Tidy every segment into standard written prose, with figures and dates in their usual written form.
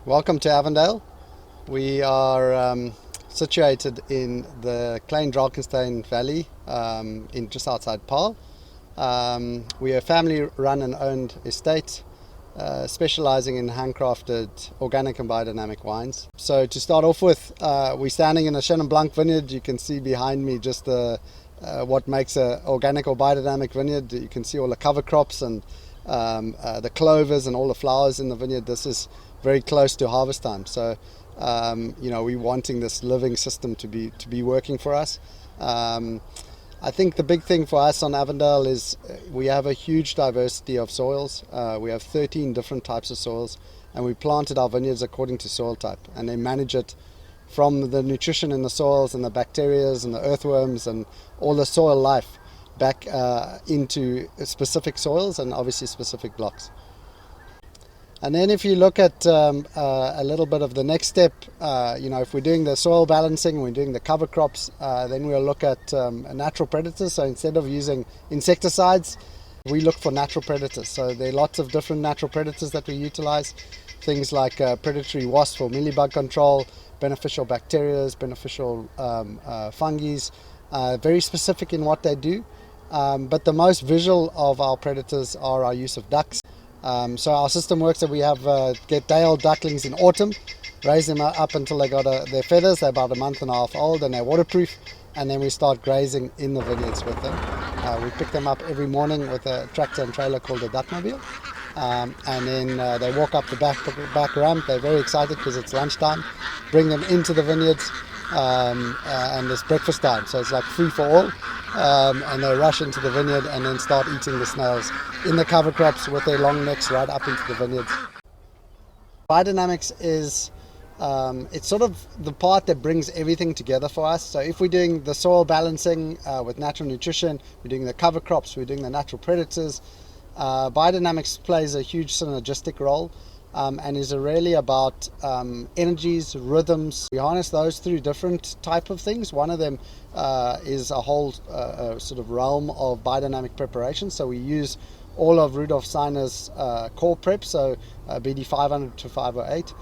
Welcome to Avondale. We are situated in the Klein Drakenstein Valley, in just outside Paarl. We are a family-run and owned estate, specializing in handcrafted organic and biodynamic wines. So to start off with, we're standing in a Chenin Blanc vineyard. You can see behind me just what makes an organic or biodynamic vineyard. You can see all the cover crops and the clovers and all the flowers in the vineyard. This is very close to harvest time, so we're wanting this living system to be working for us. I think the big thing for us on Avondale is we have a huge diversity of soils. We have 13 different types of soils, and we planted our vineyards according to soil type, and they manage it from the nutrition in the soils and the bacteria and the earthworms and all the soil life back into specific soils and obviously specific blocks. And then if you look at a little bit of the next step, if we're doing the soil balancing, we're doing the cover crops, then we'll look at natural predators. So instead of using insecticides, we look for natural predators. So there are lots of different natural predators that we utilize. Things like predatory wasps for mealybug control, beneficial bacteria, beneficial fungi, very specific in what they do. But the most visual of our predators are our use of ducks. So our system works that we have get day-old ducklings in autumn, raise them up until they got their feathers. They're about a month and a half old and they're waterproof, and then we start grazing in the vineyards with them. We pick them up every morning with a tractor and trailer called a duckmobile, and then they walk up the back ramp. They're very excited because it's lunchtime. Bring them into the vineyards, and it's breakfast time, so it's like free for all. And they rush into the vineyard and then start eating the snails in the cover crops with their long necks right up into the vineyards. Biodynamics is it's sort of the part that brings everything together for us. So if we're doing the soil balancing with natural nutrition, we're doing the cover crops, we're doing the natural predators, biodynamics plays a huge synergistic role. And is really about energies, rhythms. We harness those through different type of things. One of them is a whole sort of realm of biodynamic preparation. So we use all of Rudolf Steiner's core prep, so BD 500 to 508,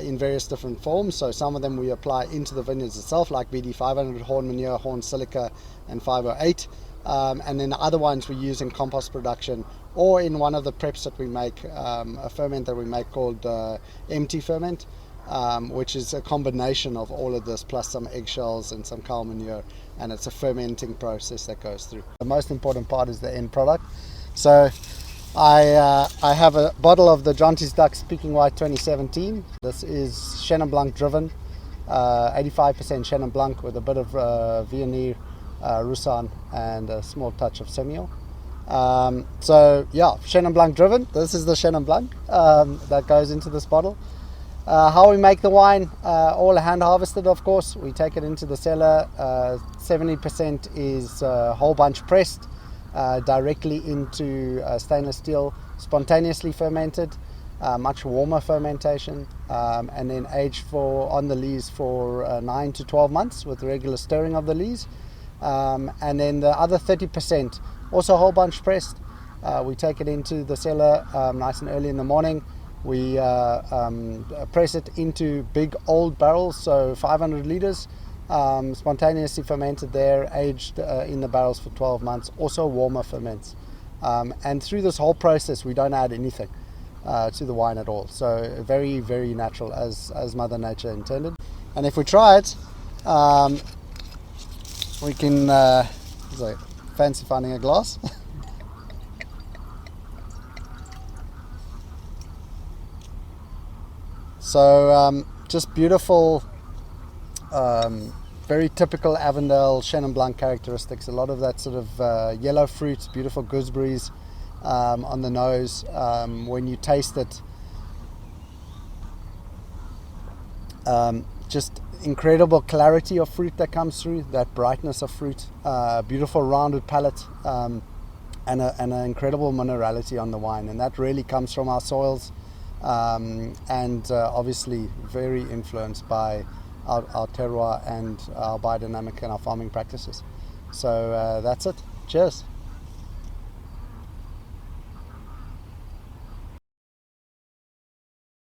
in various different forms. So some of them we apply into the vineyards itself, like BD 500, horn manure, horn silica, and 508. And then the other ones we use in compost production or in one of the preps that we make, a ferment that we make called empty ferment, which is a combination of all of this plus some eggshells and some cow manure, and it's a fermenting process that goes through. The most important part is the end product. So I have a bottle of the Jonty's Duck Speaking White 2017. This is Chenin Blanc driven, 85% Chenin Blanc with a bit of Viognier, Roussanne, and a small touch of Semillon. So yeah, Chenin Blanc driven. This is the Chenin Blanc that goes into this bottle. How we make the wine, all hand harvested, of course. We take it into the cellar. 70% is whole bunch pressed directly into stainless steel, spontaneously fermented, much warmer fermentation, and then aged on the lees for 9 to 12 months with regular stirring of the lees. And then the other 30%, also whole bunch pressed. We take it into the cellar nice and early in the morning. We press it into big old barrels, so 500 liters, spontaneously fermented there, aged in the barrels for 12 months, also warmer ferments. And through this whole process, we don't add anything to the wine at all. So very, very natural as Mother Nature intended. And if we try it, we can, fancy finding a glass. So just beautiful, very typical Avondale Chenin Blanc characteristics. A lot of that sort of yellow fruit, beautiful gooseberries on the nose. When you taste it, just incredible clarity of fruit that comes through, that brightness of fruit, beautiful rounded palate, and an incredible minerality on the wine, and that really comes from our soils, and obviously very influenced by our terroir and our biodynamic and our farming practices. So that's it. Cheers.